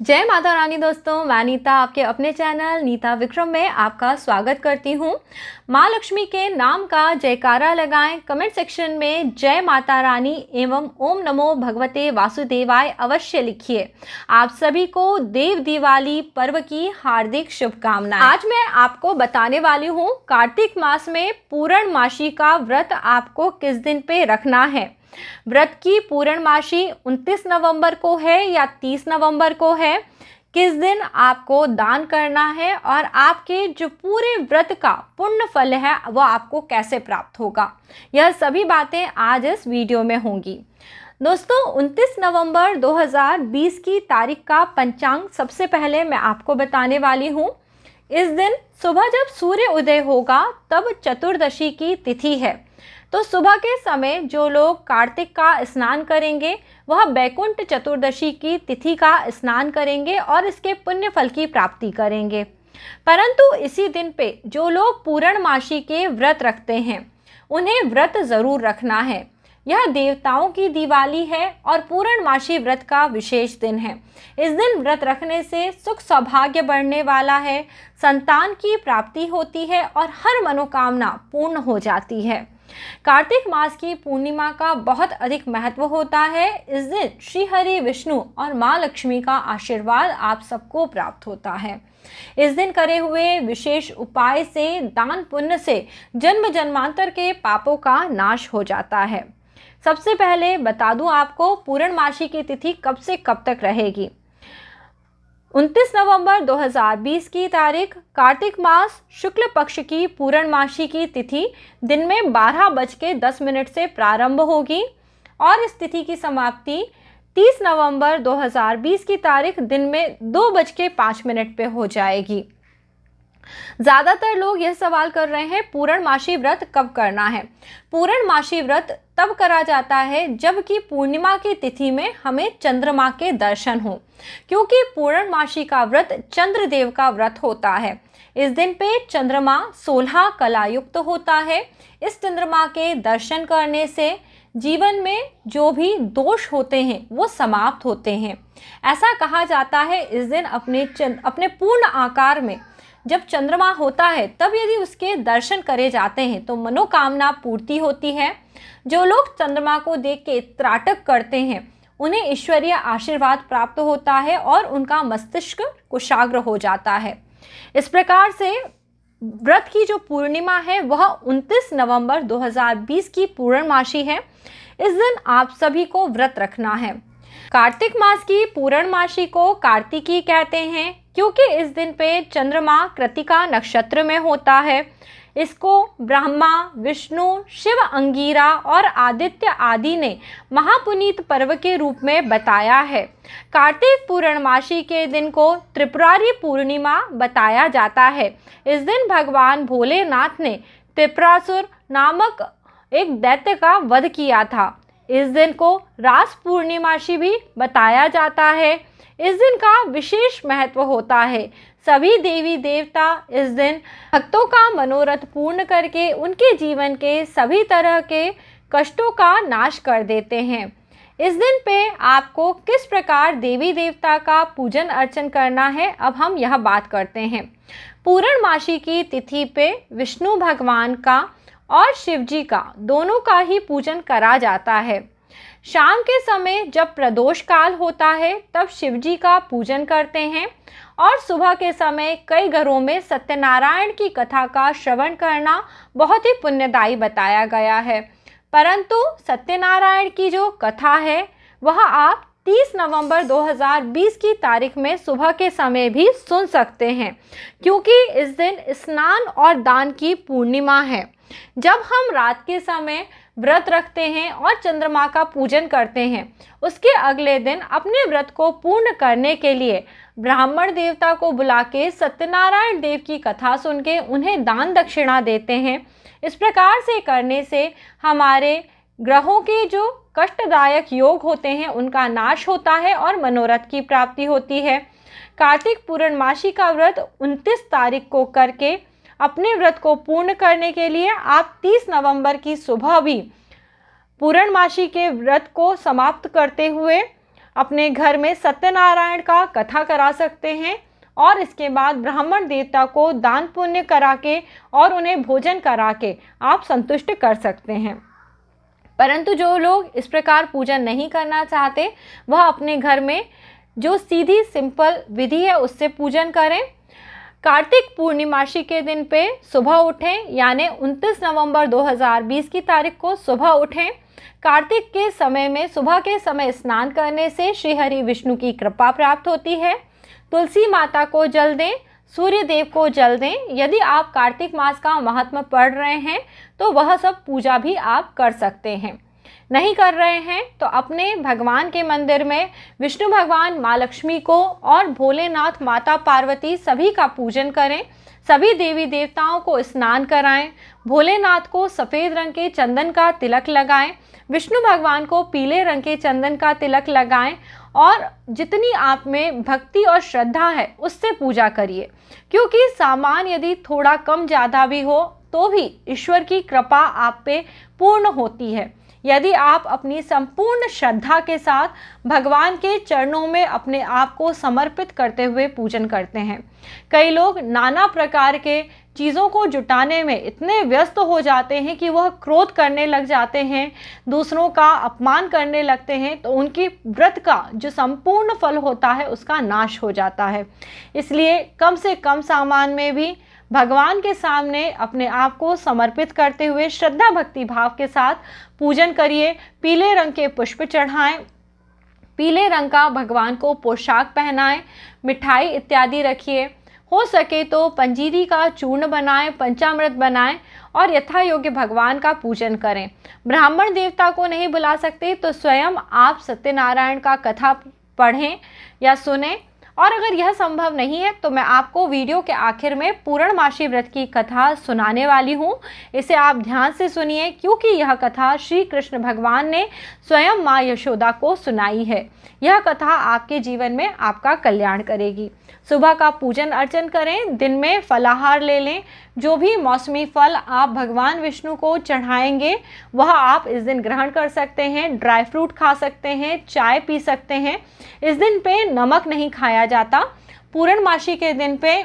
जय माता रानी दोस्तों, मैं नीता आपके अपने चैनल नीता विक्रम में आपका स्वागत करती हूँ। माँ लक्ष्मी के नाम का जयकारा लगाएं, कमेंट सेक्शन में जय माता रानी एवं ओम नमो भगवते वासुदेवाय अवश्य लिखिए। आप सभी को देव दिवाली पर्व की हार्दिक शुभकामनाएं। आज मैं आपको बताने वाली हूँ कार्तिक मास में पूर्णमासी का व्रत आपको किस दिन पे रखना है। व्रत की पूर्णमासी 29 नवंबर को है या 30 नवंबर को है, किस दिन आपको दान करना है और आपके जो पूरे व्रत का पुण्य फल है वो आपको कैसे प्राप्त होगा, यह सभी बातें आज इस वीडियो में होंगी। दोस्तों 29 नवंबर 2020 की तारीख का पंचांग सबसे पहले मैं आपको बताने वाली हूँ। इस दिन सुबह जब सूर्य उदय होगा तब चतुर्दशी की तिथि है, तो सुबह के समय जो लोग कार्तिक का स्नान करेंगे वह बैकुंठ चतुर्दशी की तिथि का स्नान करेंगे और इसके पुण्य फल की प्राप्ति करेंगे। परंतु इसी दिन पे जो लोग पूर्णमासी के व्रत रखते हैं उन्हें व्रत ज़रूर रखना है। यह देवताओं की दिवाली है और पूर्णमासी व्रत का विशेष दिन है। इस दिन व्रत रखने से सुख सौभाग्य बढ़ने वाला है, संतान की प्राप्ति होती है और हर मनोकामना पूर्ण हो जाती है। कार्तिक मास की पूर्णिमा का बहुत अधिक महत्व होता है। इस दिन श्री हरि विष्णु और माँ लक्ष्मी का आशीर्वाद आप सबको प्राप्त होता है। इस दिन करे हुए विशेष उपाय से, दान पुण्य से जन्म जन्मांतर के पापों का नाश हो जाता है। सबसे पहले बता दूं आपको पूर्णमासी की तिथि कब से कब तक रहेगी। 29 नवंबर 2020 की तारीख कार्तिक मास शुक्ल पक्ष की पूर्णमासी की तिथि दिन में 12:10 से प्रारंभ होगी और इस तिथि की समाप्ति 30 नवंबर 2020 की तारीख दिन में 2:05 पे हो जाएगी। ज़्यादातर लोग यह सवाल कर रहे हैं पूर्णमासी व्रत कब करना है। पूर्णमासी व्रत तब करा जाता है जबकि पूर्णिमा की तिथि में हमें चंद्रमा के दर्शन हो, क्योंकि पूर्णमासी का व्रत चंद्रदेव का व्रत होता है। इस दिन पे चंद्रमा 16 कला युक्त होता है। इस चंद्रमा के दर्शन करने से जीवन में जो भी दोष होते हैं वो समाप्त होते हैं। ऐसा कहा जाता है इस दिन अपने पूर्ण आकार में जब चंद्रमा होता है तब यदि उसके दर्शन करे जाते हैं तो मनोकामना पूर्ति होती है। जो लोग चंद्रमा को देख के त्राटक करते हैं उन्हें ईश्वरीय आशीर्वाद प्राप्त होता है और उनका मस्तिष्क कुशाग्र हो जाता है। इस प्रकार से व्रत की जो पूर्णिमा है वह 29 नवंबर 2020 की पूर्णमासी है। इस दिन आप सभी को व्रत रखना है। कार्तिक मास की पूर्णमासी को कार्तिकी कहते हैं क्योंकि इस दिन पे चंद्रमा कृतिका नक्षत्र में होता है। इसको ब्रह्मा, विष्णु, शिव, अंगिरा और आदित्य आदि ने महापुनीत पर्व के रूप में बताया है। कार्तिक पूर्णमासी के दिन को त्रिपुरारी पूर्णिमा बताया जाता है। इस दिन भगवान भोलेनाथ ने त्रिपुरासुर नामक एक दैत्य का वध किया था। इस दिन को रास पूर्णिमासी भी बताया जाता है। इस दिन का विशेष महत्व होता है। सभी देवी देवता इस दिन भक्तों का मनोरथ पूर्ण करके उनके जीवन के सभी तरह के कष्टों का नाश कर देते हैं। इस दिन पे आपको किस प्रकार देवी देवता का पूजन अर्चन करना है, अब हम यह बात करते हैं। पूर्णमासी की तिथि पे विष्णु भगवान का और शिवजी का दोनों का ही पूजन करा जाता है। शाम के समय जब प्रदोष काल होता है तब शिवजी का पूजन करते हैं और सुबह के समय कई घरों में सत्यनारायण की कथा का श्रवण करना बहुत ही पुण्यदायी बताया गया है। परंतु सत्यनारायण की जो कथा है वह आप 30 नवंबर 2020 की तारीख में सुबह के समय भी सुन सकते हैं, क्योंकि इस दिन स्नान और दान की पूर्णिमा है। जब हम रात के समय व्रत रखते हैं और चंद्रमा का पूजन करते हैं, उसके अगले दिन अपने व्रत को पूर्ण करने के लिए ब्राह्मण देवता को बुला के सत्यनारायण देव की कथा सुन के उन्हें दान दक्षिणा देते हैं। इस प्रकार से करने से हमारे ग्रहों के जो कष्टदायक योग होते हैं उनका नाश होता है और मनोरथ की प्राप्ति होती है। कार्तिक पूर्णमासी का व्रत 29 तारीख को करके अपने व्रत को पूर्ण करने के लिए आप 30 नवंबर की सुबह भी पूर्णमासी के व्रत को समाप्त करते हुए अपने घर में सत्यनारायण का कथा करा सकते हैं और इसके बाद ब्राह्मण देवता को दान पुण्य करा के और उन्हें भोजन करा के आप संतुष्ट कर सकते हैं। परंतु जो लोग इस प्रकार पूजन नहीं करना चाहते, वह अपने घर में जो सीधी सिंपल विधि है उससे पूजन करें। कार्तिक पूर्णिमासी के दिन पे सुबह उठें, यानी 29 नवंबर 2020 की तारीख को सुबह उठें। कार्तिक के समय में सुबह के समय स्नान करने से श्री हरि विष्णु की कृपा प्राप्त होती है। तुलसी माता को जल दें, सूर्य देव को जल दें। यदि आप कार्तिक मास का महात्म्य पढ़ रहे हैं तो वह सब पूजा भी आप कर सकते हैं। नहीं कर रहे हैं तो अपने भगवान के मंदिर में विष्णु भगवान, माँ लक्ष्मी को और भोलेनाथ, माता पार्वती सभी का पूजन करें। सभी देवी देवताओं को स्नान कराएं। भोलेनाथ को सफ़ेद रंग के चंदन का तिलक लगाएं। विष्णु भगवान को पीले रंग के चंदन का तिलक लगाएं और जितनी आप में भक्ति और श्रद्धा है उससे पूजा करिए, क्योंकि सामान यदि थोड़ा कम ज़्यादा भी हो तो भी ईश्वर की कृपा आप पे पूर्ण होती है यदि आप अपनी संपूर्ण श्रद्धा के साथ भगवान के चरणों में अपने आप को समर्पित करते हुए पूजन करते हैं। कई लोग नाना प्रकार के चीज़ों को जुटाने में इतने व्यस्त हो जाते हैं कि वह क्रोध करने लग जाते हैं, दूसरों का अपमान करने लगते हैं, तो उनकी व्रत का जो संपूर्ण फल होता है उसका नाश हो जाता है। इसलिए कम से कम सामान में भी भगवान के सामने अपने आप को समर्पित करते हुए श्रद्धा भक्ति भाव के साथ पूजन करिए। पीले रंग के पुष्प चढ़ाएं, पीले रंग का भगवान को पोशाक पहनाएं, मिठाई इत्यादि रखिए। हो सके तो पंजीरी का चूर्ण बनाएं, पंचामृत बनाएं और यथा योग्य भगवान का पूजन करें। ब्राह्मण देवता को नहीं बुला सकते तो स्वयं आप सत्यनारायण का कथा पढ़ें या सुनें, और अगर यह संभव नहीं है तो मैं आपको वीडियो के आखिर में पूर्णमासी व्रत की कथा सुनाने वाली हूँ। इसे आप ध्यान से सुनिए, क्योंकि यह कथा श्री कृष्ण भगवान ने स्वयं माँ यशोदा को सुनाई है। यह कथा आपके जीवन में आपका कल्याण करेगी। सुबह का पूजन अर्चन करें, दिन में फलाहार ले लें। जो भी मौसमी फल आप भगवान विष्णु को चढ़ाएंगे वह आप इस दिन ग्रहण कर सकते हैं। ड्राई फ्रूट खा सकते हैं, चाय पी सकते हैं। इस दिन पे नमक नहीं खाया जाता। पूर्णमासी के दिन पे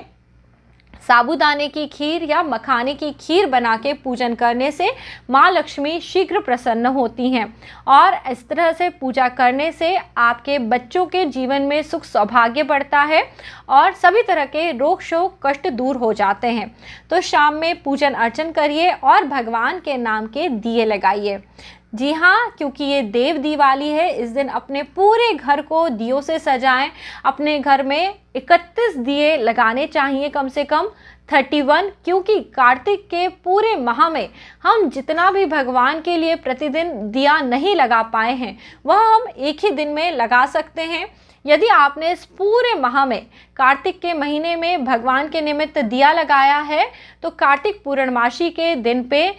साबूदाने की खीर या मखाने की खीर बना के पूजन करने से माँ लक्ष्मी शीघ्र प्रसन्न होती हैं, और इस तरह से पूजा करने से आपके बच्चों के जीवन में सुख सौभाग्य बढ़ता है और सभी तरह के रोग शोक कष्ट दूर हो जाते हैं। तो शाम में पूजन अर्चन करिए और भगवान के नाम के दिए लगाइए। जी हाँ, क्योंकि ये देव दिवाली है, इस दिन अपने पूरे घर को दियों से सजाएं। अपने घर में 31 दिए लगाने चाहिए, कम से कम 31, क्योंकि कार्तिक के पूरे माह में हम जितना भी भगवान के लिए प्रतिदिन दिया नहीं लगा पाए हैं वह हम एक ही दिन में लगा सकते हैं। यदि आपने इस पूरे माह में कार्तिक के महीने में भगवान के निमित्त दिया लगाया है तो कार्तिक पूर्णमासी के दिन पे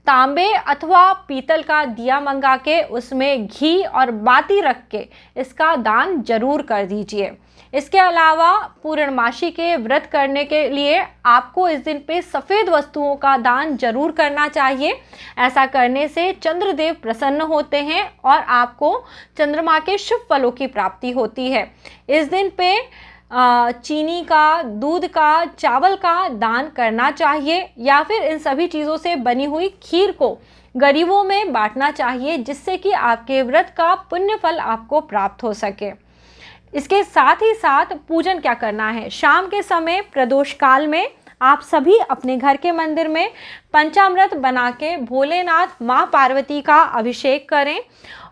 तांबे अथवा पीतल का दिया मंगा के उसमें घी और बाती रख के इसका दान जरूर कर दीजिए। इसके अलावा पूर्णमासी के व्रत करने के लिए आपको इस दिन पे सफ़ेद वस्तुओं का दान जरूर करना चाहिए। ऐसा करने से चंद्रदेव प्रसन्न होते हैं और आपको चंद्रमा के शुभ फलों की प्राप्ति होती है। इस दिन पे चीनी का, दूध का, चावल का दान करना चाहिए, या फिर इन सभी चीज़ों से बनी हुई खीर को गरीबों में बांटना चाहिए, जिससे कि आपके व्रत का पुण्य फल आपको प्राप्त हो सके। इसके साथ ही साथ पूजन क्या करना है, शाम के समय प्रदोष काल में आप सभी अपने घर के मंदिर में पंचामृत बना के भोलेनाथ, माँ पार्वती का अभिषेक करें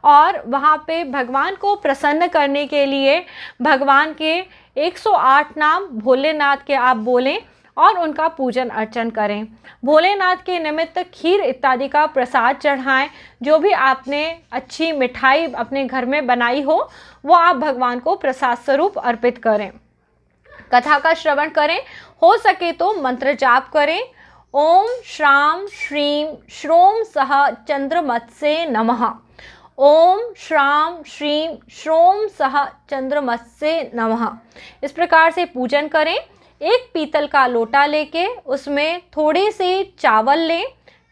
और वहाँ पे भगवान को प्रसन्न करने के लिए भगवान के 108 नाम भोलेनाथ के आप बोलें और उनका पूजन अर्चन करें। भोलेनाथ के निमित्त खीर इत्यादि का प्रसाद चढ़ाएं। जो भी आपने अच्छी मिठाई अपने घर में बनाई हो वो आप भगवान को प्रसाद स्वरूप अर्पित करें। कथा का श्रवण करें, हो सके तो मंत्र जाप करें। ओम श्राम श्रीम श्रोम सह चंद्रमत्से नमः। ओम श्राम श्रीम श्रोम सह चंद्रमत्से नमः। इस प्रकार से पूजन करें। एक पीतल का लोटा लेके उसमें थोड़े से चावल लें,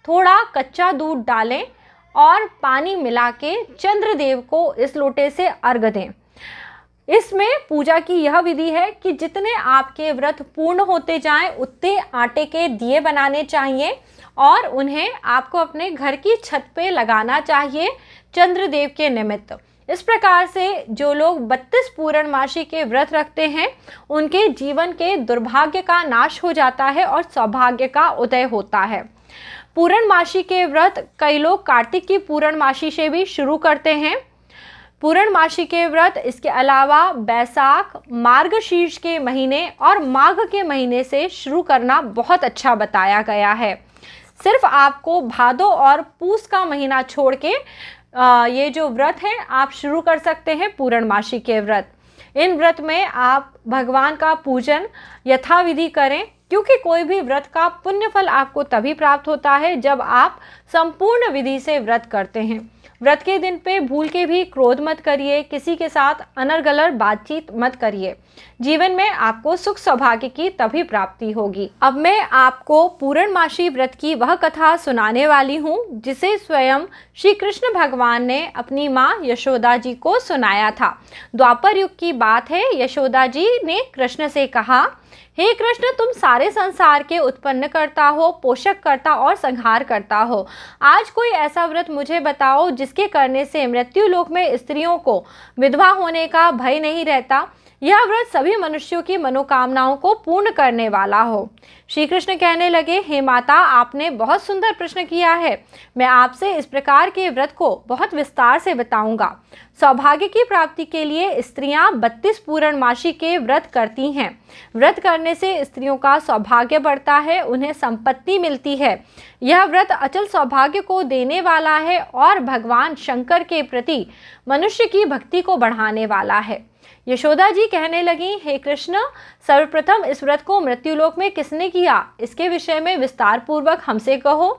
थोड़ा कच्चा दूध डालें और पानी मिला के चंद्रदेव को इस लोटे से अर्घ दें। इसमें पूजा की यह विधि है कि जितने आपके व्रत पूर्ण होते जाएं उतने आटे के दिए बनाने चाहिए और उन्हें आपको अपने घर की छत पे लगाना चाहिए चंद्रदेव के निमित्त। इस प्रकार से जो लोग 32 पूर्णमासी के व्रत रखते हैं उनके जीवन के दुर्भाग्य का नाश हो जाता है और सौभाग्य का उदय होता है। पूर्णमासी के व्रत कई लोग कार्तिक की पूर्णमासी से भी शुरू करते हैं। पूर्णमासी के व्रत इसके अलावा बैसाख, मार्गशीर्ष के महीने और माघ के महीने से शुरू करना बहुत अच्छा बताया गया है। सिर्फ आपको भादो और पूस का महीना छोड़ के ये जो व्रत है आप शुरू कर सकते हैं पूर्णमासी के व्रत। इन व्रत में आप भगवान का पूजन यथाविधि करें, क्योंकि कोई भी व्रत का पुण्य फल आपको तभी प्राप्त होता है जब आप संपूर्ण विधि से व्रत करते हैं। व्रत के दिन पे भूल के भी क्रोध मत करिए, किसी के साथ अनर्गल बातचीत मत करिए। जीवन में आपको सुख सौभाग्य की तभी प्राप्ति होगी। अब मैं आपको पूर्णमासी व्रत की वह कथा सुनाने वाली हूँ जिसे स्वयं श्री कृष्ण भगवान ने अपनी माँ यशोदा जी को सुनाया था। द्वापर युग की बात है। यशोदा जी ने कृष्ण से कहा, हे कृष्ण, तुम सारे संसार के उत्पन्न करता हो, पोषक करता और संहार करता हो। आज कोई ऐसा व्रत मुझे बताओ जिसके करने से मृत्यु लोक में स्त्रियों को विधवा होने का भय नहीं रहता। यह व्रत सभी मनुष्यों की मनोकामनाओं को पूर्ण करने वाला हो। श्री कृष्ण कहने लगे, हे माता, आपने बहुत सुंदर प्रश्न किया है। मैं आपसे इस प्रकार के व्रत को बहुत विस्तार से बताऊंगा। सौभाग्य की प्राप्ति के लिए स्त्रियां 32 पूर्णमासी के व्रत करती हैं। व्रत करने से स्त्रियों का सौभाग्य बढ़ता है, उन्हें संपत्ति मिलती है। यह व्रत अचल सौभाग्य को देने वाला है और भगवान शंकर के प्रति मनुष्य की भक्ति को बढ़ाने वाला है। यशोदा जी कहने लगी, हे कृष्ण, सर्वप्रथम इस व्रत को मृत्युलोक में किसने किया, इसके विषय में विस्तार पूर्वक हमसे कहो।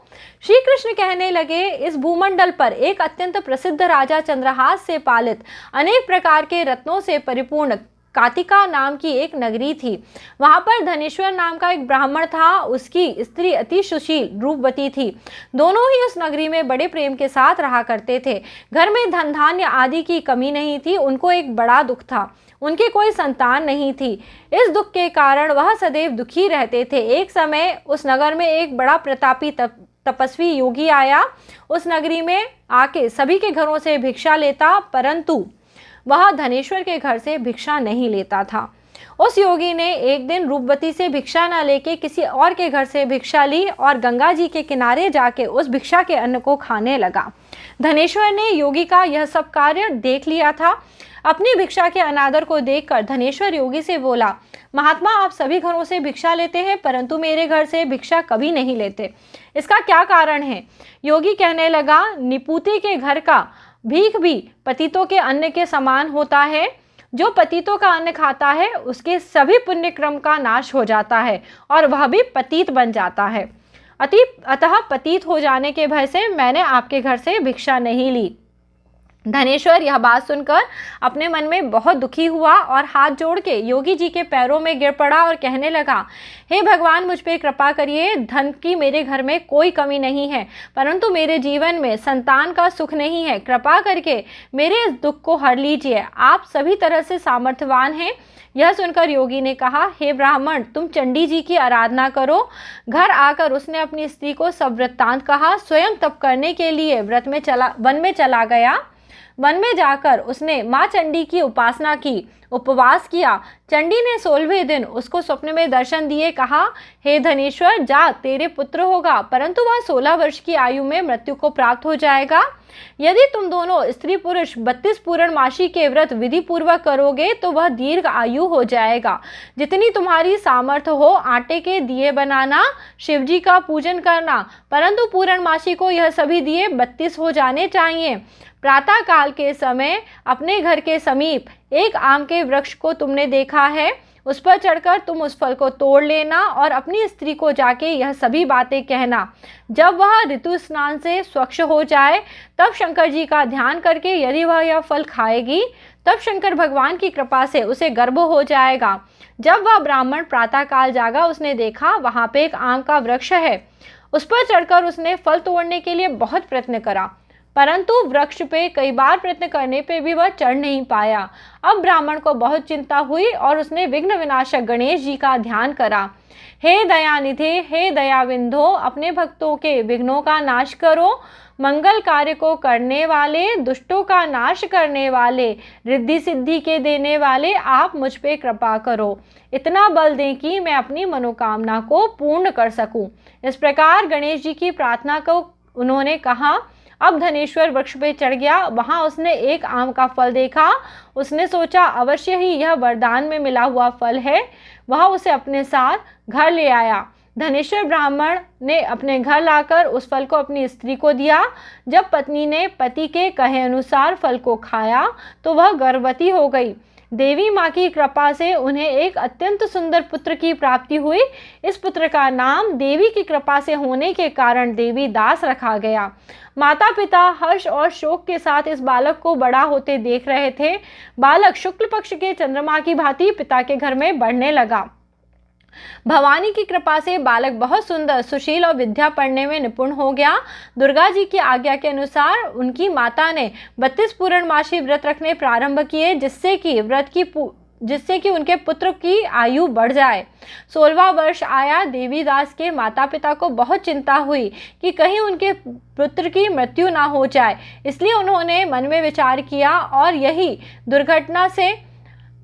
श्री कृष्ण कहने लगे, इस भूमंडल पर एक अत्यंत प्रसिद्ध राजा चंद्रहास से पालित अनेक प्रकार के रत्नों से परिपूर्ण कातिका नाम की एक नगरी थी। वहां पर धनेश्वर नाम का एक ब्राह्मण था। उसकी स्त्री अति सुशील रूपवती थी। दोनों ही उस नगरी में बड़े प्रेम के साथ रहा करते थे। घर में धन धान्य आदि की कमी नहीं थी। उनको एक बड़ा दुख था, उनके कोई संतान नहीं थी। इस दुख के कारण वह सदैव दुखी रहते थे। एक समय उस नगर में एक बड़ा प्रतापी तपस्वी योगी आया। उस नगरी में आके सभी के घरों से भिक्षा लेता, परंतु वह धनेश्वर के घर से भिक्षा नहीं लेता था। उस योगी ने एक दिन रूपवती से भिक्षा न लेके किसी और के घर से भिक्षा ली और गंगा जी के किनारे जाके उस भिक्षा के अन्न को खाने लगा। धनेश्वर ने योगी का यह सब कार्य देख लिया था। अपनी भिक्षा के अनादर को देखकर धनेश्वर योगी से बोला, महात्मा, आप सभी घरों से भिक्षा लेते हैं परंतु मेरे घर से भिक्षा कभी नहीं लेते, इसका क्या कारण है? योगी कहने लगा, निपुति के घर का भीख भी पतितों के अन्न के समान होता है। जो पतितों का अन्न खाता है उसके सभी पुण्य क्रम का नाश हो जाता है और वह भी पतित बन जाता है। अतः पतित हो जाने के भय से मैंने आपके घर से भिक्षा नहीं ली। धनेश्वर यह बात सुनकर अपने मन में बहुत दुखी हुआ और हाथ जोड़ के योगी जी के पैरों में गिर पड़ा और कहने लगा, हे भगवान, मुझ पे कृपा करिए। धन की मेरे घर में कोई कमी नहीं है, परंतु मेरे जीवन में संतान का सुख नहीं है। कृपा करके मेरे इस दुख को हर लीजिए। आप सभी तरह से सामर्थ्यवान हैं। यह सुनकर योगी ने कहा, हे ब्राह्मण, तुम चंडी जी की आराधना करो। घर आकर उसने अपनी स्त्री को सब वृत्तांत कहा। स्वयं तप करने के लिए वन में चला गया। वन में जाकर उसने माँ चंडी की उपासना की, उपवास किया। चंडी ने 16वें दिन उसको स्वप्न में दर्शन दिए। कहा, हे धनेश्वर, जा, तेरे पुत्र होगा, परंतु वह 16 वर्ष की आयु में मृत्यु को प्राप्त हो जाएगा। यदि तुम दोनों स्त्री पुरुष 32 पूर्णमासी के व्रत विधि पूर्वक करोगे तो वह दीर्घ आयु हो जाएगा। जितनी तुम्हारी सामर्थ्य हो आटे के दिए बनाना, शिवजी का पूजन करना, परंतु पूर्णमासी को यह सभी दिए 32 हो जाने चाहिए। प्रातः काल के समय अपने घर के समीप एक आम के वृक्ष को तुमने देखा है, उस पर चढ़कर तुम उस फल को तोड़ लेना और अपनी स्त्री को जाके यह सभी बातें कहना। जब वह ऋतु स्नान से स्वच्छ हो जाए तब शंकर जी का ध्यान करके यदि वह यह फल खाएगी तब शंकर भगवान की कृपा से उसे गर्भ हो जाएगा। जब वह ब्राह्मण प्रातःकाल जागा, उसने देखा वहाँ पे एक आम का वृक्ष है। उस पर चढ़कर उसने फल तोड़ने के लिए बहुत प्रयत्न करा, परंतु वृक्ष पे कई बार प्रयत्न करने पे भी वह चढ़ नहीं पाया। अब ब्राह्मण को बहुत चिंता हुई और उसने विघ्न विनाशक गणेश जी का ध्यान करा। हे दयानिधे, हे दयाविंधो, अपने भक्तों के विघ्नों का नाश करो, मंगल कार्य को करने वाले, दुष्टों का नाश करने वाले, रिद्धि सिद्धि के देने वाले, आप मुझ पे कृपा करो, इतना बल दें कि मैं अपनी मनोकामना को पूर्ण कर सकूं। इस प्रकार गणेश जी की प्रार्थना को उन्होंने कहा। अब धनेश्वर वृक्ष पे चढ़ गया। वहां उसने एक आम का फल देखा। उसने सोचा अवश्य ही यह वरदान में मिला हुआ फल है। वह उसे अपने साथ घर ले आया। धनेश्वर ब्राह्मण ने अपने घर लाकर उस फल को अपनी स्त्री को दिया। जब पत्नी ने पति के कहे अनुसार फल को खाया तो वह गर्भवती हो गई। देवी माँ की कृपा से उन्हें एक अत्यंत सुंदर पुत्र की प्राप्ति हुई। इस पुत्र का नाम देवी की कृपा से होने के कारण देवी दास रखा गया। माता पिता हर्ष और शोक के साथ इस बालक को बड़ा होते देख रहे थे। बालक शुक्ल पक्ष के चंद्रमा की भांति पिता के घर में बढ़ने लगा। भवानी की कृपा से बालक बहुत सुंदर, सुशील और विद्या पढ़ने में निपुण हो गया। दुर्गा जी की आज्ञा के अनुसार उनकी माता ने 32 पूर्णमासी व्रत रखने प्रारंभ किए, जिससे कि उनके पुत्र की आयु बढ़ जाए। 16वां वर्ष आया। देवीदास के माता पिता को बहुत चिंता हुई कि कहीं उनके पुत्र की मृत्यु ना हो जाए। इसलिए उन्होंने मन में विचार किया और यही दुर्घटना से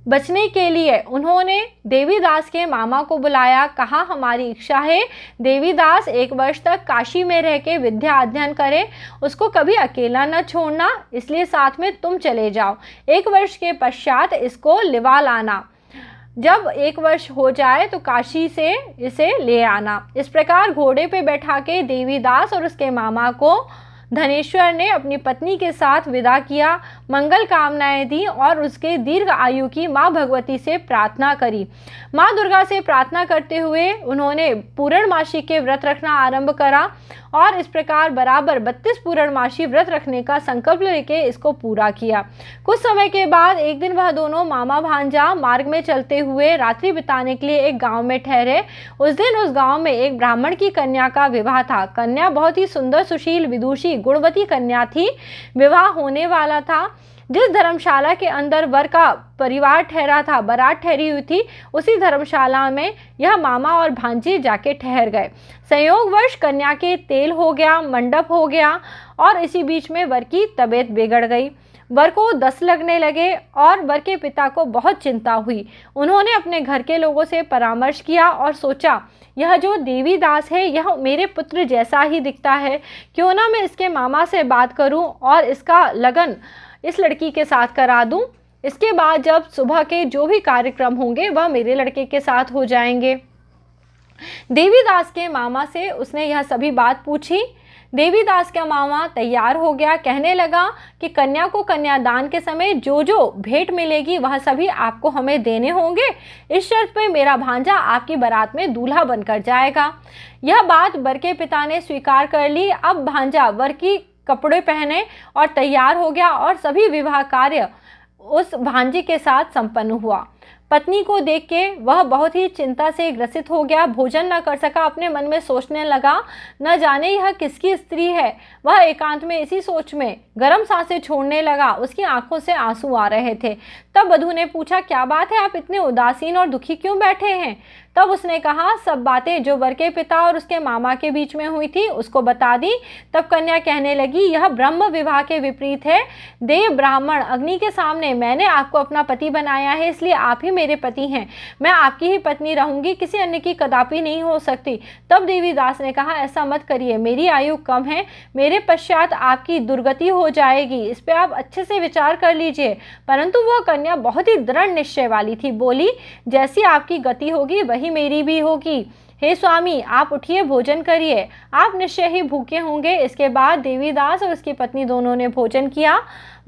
बचने के लिए उन्होंने देवीदास के मामा को बुलाया। कहा, हमारी इच्छा है देवीदास 1 वर्ष तक काशी में रह के विद्या अध्ययन करे, उसको कभी अकेला न छोड़ना, इसलिए साथ में तुम चले जाओ। 1 वर्ष के पश्चात इसको लिवा लाना। जब 1 वर्ष हो जाए तो काशी से इसे ले आना। इस प्रकार घोड़े पे बैठा के देवीदास और उसके मामा को धनेश्वर ने अपनी पत्नी के साथ विदा किया। मंगल कामनाएं दी और उसके दीर्घ आयु की माँ भगवती से प्रार्थना करी। माँ दुर्गा से प्रार्थना करते हुए उन्होंने पूर्णमासी के व्रत रखना आरंभ करा और इस प्रकार बराबर 32 पूर्णमासी व्रत रखने का संकल्प लेके इसको पूरा किया। कुछ समय के बाद एक दिन वह दोनों मामा भांजा मार्ग में चलते हुए रात्रि बिताने के लिए एक गांव में ठहरे। उस दिन उस गांव में एक ब्राह्मण की कन्या का विवाह था। कन्या बहुत ही सुंदर, सुशील, विदुषी, गुणवती कन्या थी। विवाह होने वाला था। जिस धर्मशाला के अंदर वर का परिवार ठहरा था, बारात ठहरी हुई थी, उसी धर्मशाला में यह मामा और भांजी जाके ठहर गए। संयोगवश कन्या के तेल हो गया, मंडप हो गया और इसी बीच में वर की तबीयत बिगड़ गई। वर को दस्त लगने लगे और वर के पिता को बहुत चिंता हुई। उन्होंने अपने घर के लोगों से परामर्श किया और सोचा, यह जो देवीदास है यह मेरे पुत्र जैसा ही दिखता है, क्यों ना मैं इसके मामा से बात करूं और इसका लगन इस लड़की के साथ करा दूं। इसके बाद जब सुबह के जो भी कार्यक्रम होंगे वह मेरे लड़के के साथ हो जाएंगे। देवीदास के मामा से उसने यह सभी बात पूछी। देवीदास का मामा तैयार हो गया। कहने लगा कि कन्या को कन्यादान के समय जो जो भेंट मिलेगी वह सभी आपको हमें देने होंगे। इस शर्त पे मेरा भांजा आपकी बारात में दूल्हा बनकर जाएगा। यह बात वर के पिता ने स्वीकार कर ली। अब भांजा वर की कपड़े पहने और तैयार हो गया और सभी विवाह कार्य उस भांजे के साथ संपन्न हुआ। पत्नी को देख के वह बहुत ही चिंता से ग्रसित हो गया, भोजन न कर सका। अपने मन में सोचने लगा, न जाने यह किसकी स्त्री है। वह एकांत में इसी सोच में गर्म सांसें छोड़ने लगा। उसकी आंखों से आंसू आ रहे थे। तब वधू ने पूछा, क्या बात है, आप इतने उदासीन और दुखी क्यों बैठे हैं? तब उसने कहा, सब बातें जो वर के पिता और उसके मामा के बीच में हुई थी उसको बता दी। तब कन्या कहने लगी, यह ब्रह्म विवाह के विपरीत है। देव ब्राह्मण अग्नि के सामने मैंने आपको अपना पति बनाया है, इसलिए आप ही मेरे पति हैं। मैं आपकी ही पत्नी रहूंगी, किसी अन्य की कदापि नहीं हो सकती। तब देवीदास ने कहा, ऐसा मत करिए, मेरी आयु कम है, मेरे पश्चात आपकी दुर्गति हो जाएगी, इस पे आप अच्छे से विचार कर लीजिए। परंतु वह कन्या बहुत ही दृढ़ निश्चय वाली थी। बोली, जैसी आपकी गति होगी वही मेरी भी होगी। हे स्वामी, आप उठिए, भोजन करिए, आप निश्चय ही भूखे होंगे। इसके बाद देवीदास और उसकी पत्नी दोनों ने भोजन किया।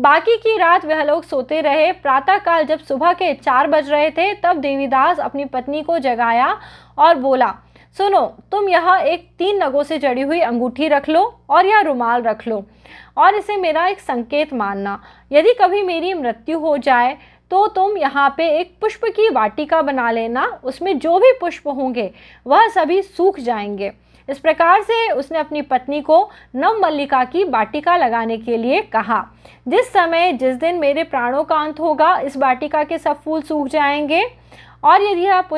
बाकी की रात वह लोग सोते रहे। प्रातःकाल जब सुबह के 4 बज रहे थे तब देवीदास अपनी पत्नी को जगाया और बोला, सुनो, तुम यहाँ एक 3 नगों से जड़ी हुई अंगूठी रख लो और यह रुमाल रख लो और इसे मेरा एक संकेत मानना। यदि कभी मेरी मृत्यु हो जाए तो तुम यहाँ पे एक पुष्प की वाटिका बना लेना। उसमें जो भी पुष्प होंगे वह सभी सूख जाएंगे। इस प्रकार से उसने अपनी पत्नी को नवमल्लिका की वाटिका लगाने के लिए कहा। जिस दिन मेरे प्राणों का अंत होगा, इस वाटिका के सब फूल सूख जाएंगे और यदि आप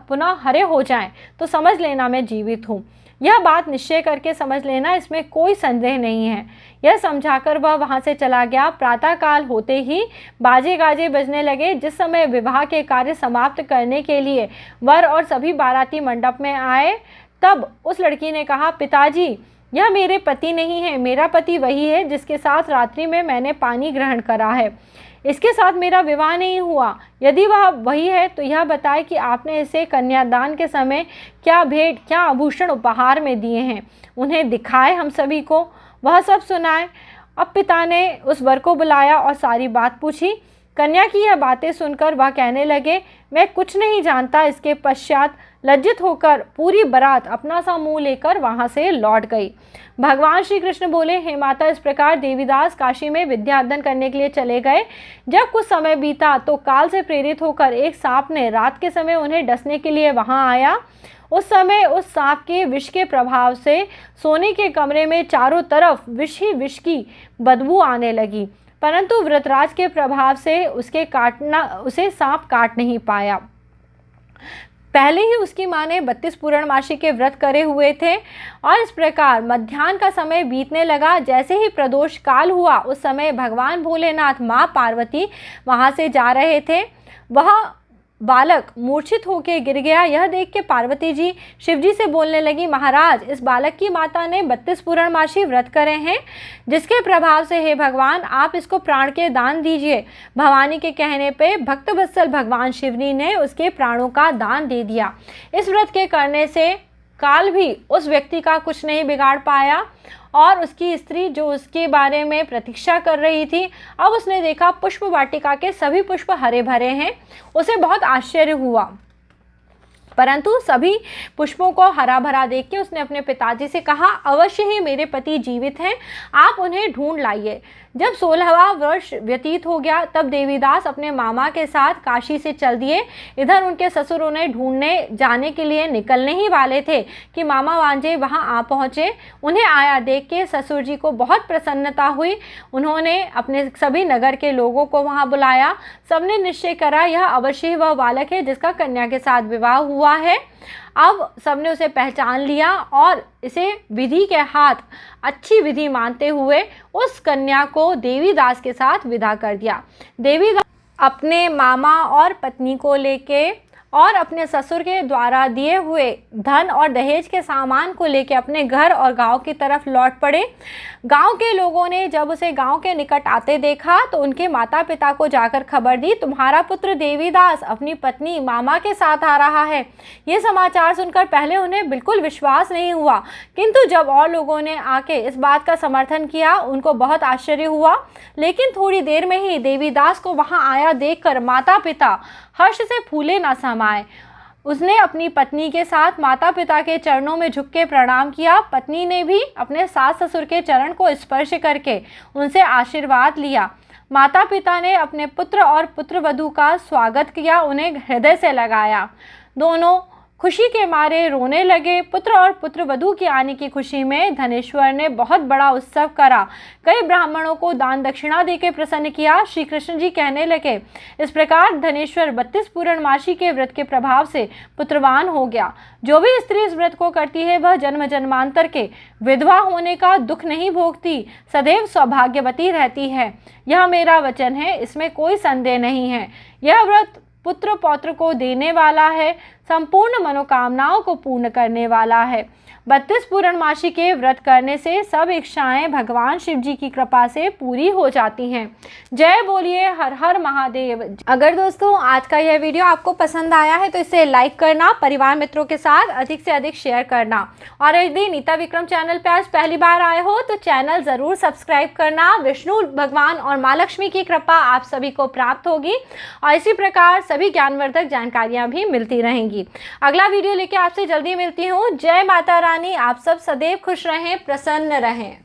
पुनः हरे हो जाएं तो समझ लेना मैं जीवित हूँ। यह बात निश्चय करके समझ लेना, इसमें कोई संदेह नहीं है। यह समझाकर वह वहाँ से चला गया। प्रातःकाल होते ही बाजे गाजे बजने लगे। जिस समय विवाह के कार्य समाप्त करने के लिए वर और सभी बाराती मंडप में आए, तब उस लड़की ने कहा, पिताजी, यह मेरे पति नहीं है, मेरा पति वही है जिसके साथ रात्रि में मैंने पानी ग्रहण करा है। इसके साथ मेरा विवाह नहीं हुआ। यदि वह वही है तो यह बताए कि आपने इसे कन्यादान के समय क्या भेंट, क्या आभूषण उपहार में दिए हैं, उन्हें दिखाए हम सभी को, वह सब सुनाए। अब पिता ने उस वर को बुलाया और सारी बात पूछी। कन्या की यह बातें सुनकर वह कहने लगे, मैं कुछ नहीं जानता। इसके पश्चात लज्जित होकर पूरी बारात अपना सा मुंह लेकर वहाँ से लौट गई। भगवान श्री कृष्ण बोले, हे माता, इस प्रकार देवीदास काशी में विद्या अध्ययन करने के लिए चले गए। जब कुछ समय बीता तो काल से प्रेरित होकर एक सांप ने रात के समय उन्हें डसने के लिए वहाँ आया। उस समय उस सांप के विष के प्रभाव से सोने के कमरे में चारों तरफ विष ही विष की बदबू आने लगी, परंतु व्रतराज के प्रभाव से उसे सांप काट नहीं पाया। पहले ही उसकी माँ ने 32 पूर्णमासी के व्रत करे हुए थे और इस प्रकार मध्याह्न का समय बीतने लगा। जैसे ही प्रदोष काल हुआ, उस समय भगवान भोलेनाथ, माँ पार्वती वहाँ से जा रहे थे। वह बालक मूर्छित होकर गिर गया। यह देख के पार्वती जी शिव जी से बोलने लगी, महाराज, इस बालक की माता ने 32 पूर्णमासी व्रत करे हैं, जिसके प्रभाव से हे भगवान आप इसको प्राण के दान दीजिए। भवानी के कहने पे भक्तवत्सल भगवान शिवजी ने उसके प्राणों का दान दे दिया। इस व्रत के करने से काल भी उस व्यक्ति का कुछ नहीं बिगाड़ पाया और उसकी स्त्री जो उसके बारे में प्रतीक्षा कर रही थी, अब उसने देखा पुष्प वाटिका के सभी पुष्प हरे भरे हैं। उसे बहुत आश्चर्य हुआ, परंतु सभी पुष्पों को हरा भरा देख के उसने अपने पिताजी से कहा, अवश्य ही मेरे पति जीवित हैं, आप उन्हें ढूंढ लाइए। जब 16वां वर्ष व्यतीत हो गया, तब देवीदास अपने मामा के साथ काशी से चल दिए। इधर उनके ससुर उन्हें ढूंढने जाने के लिए निकलने ही वाले थे कि मामा वांजे वहां आ पहुंचे। उन्हें आया देख के ससुर जी को बहुत प्रसन्नता हुई। उन्होंने अपने सभी नगर के लोगों को वहां बुलाया। सबने निश्चय करा यह अवश्य ही वह बालक है जिसका कन्या के साथ विवाह हुआ है। अब सबने उसे पहचान लिया और इसे विधि के हाथ अच्छी विधि मानते हुए उस कन्या को देवीदास के साथ विदा कर दिया। देवीदास अपने मामा और पत्नी को लेके और अपने ससुर के द्वारा दिए हुए धन और दहेज के सामान को लेकर अपने घर और गांव की तरफ लौट पड़े। गांव के लोगों ने जब उसे गांव के निकट आते देखा तो उनके माता पिता को जाकर खबर दी, तुम्हारा पुत्र देवीदास अपनी पत्नी मामा के साथ आ रहा है। ये समाचार सुनकर पहले उन्हें बिल्कुल विश्वास नहीं हुआ, किंतु जब और लोगों ने आके इस बात का समर्थन किया उनको बहुत आश्चर्य हुआ। लेकिन थोड़ी देर में ही देवीदास को वहाँ आया देखकर माता पिता हर्ष से फूले ना समाए। उसने अपनी पत्नी के साथ माता पिता के चरणों में झुक के प्रणाम किया। पत्नी ने भी अपने सास ससुर के चरण को स्पर्श करके उनसे आशीर्वाद लिया। माता पिता ने अपने पुत्र और पुत्रवधू का स्वागत किया, उन्हें हृदय से लगाया। दोनों खुशी के मारे रोने लगे। पुत्र और पुत्रवधू की आने की खुशी में धनेश्वर ने बहुत बड़ा उत्सव करा। कई ब्राह्मणों को दान दक्षिणा देकर प्रसन्न किया। श्री कृष्ण जी कहने लगे, इस प्रकार धनेश्वर 32 पूर्णमासी के व्रत के प्रभाव से पुत्रवान हो गया। जो भी स्त्री इस व्रत को करती है वह जन्म जन्मांतर के विधवा होने का दुख नहीं भोगती, सदैव सौभाग्यवती रहती है। यह मेरा वचन है, इसमें कोई संदेह नहीं है। यह व्रत पुत्र पौत्र को देने वाला है, संपूर्ण मनोकामनाओं को पूर्ण करने वाला है। 32 पूर्णमासी के व्रत करने से सब इच्छाएं भगवान शिव जी की कृपा से पूरी हो जाती हैं। जय बोलिए हर हर महादेव। अगर दोस्तों आज का यह वीडियो आपको पसंद आया है तो इसे लाइक करना, परिवार मित्रों के साथ अधिक से अधिक शेयर करना, और यदि नीता विक्रम चैनल पर आज पहली बार आए हो तो चैनल ज़रूर सब्सक्राइब करना। विष्णु भगवान और माँ लक्ष्मी की कृपा आप सभी को प्राप्त होगी और इसी प्रकार सभी ज्ञानवर्धक जानकारियाँ भी मिलती रहेंगी। अगला वीडियो लेके आपसे जल्दी मिलती हूँ। जय माता रानी। आप सब सदैव खुश रहें, प्रसन्न रहें।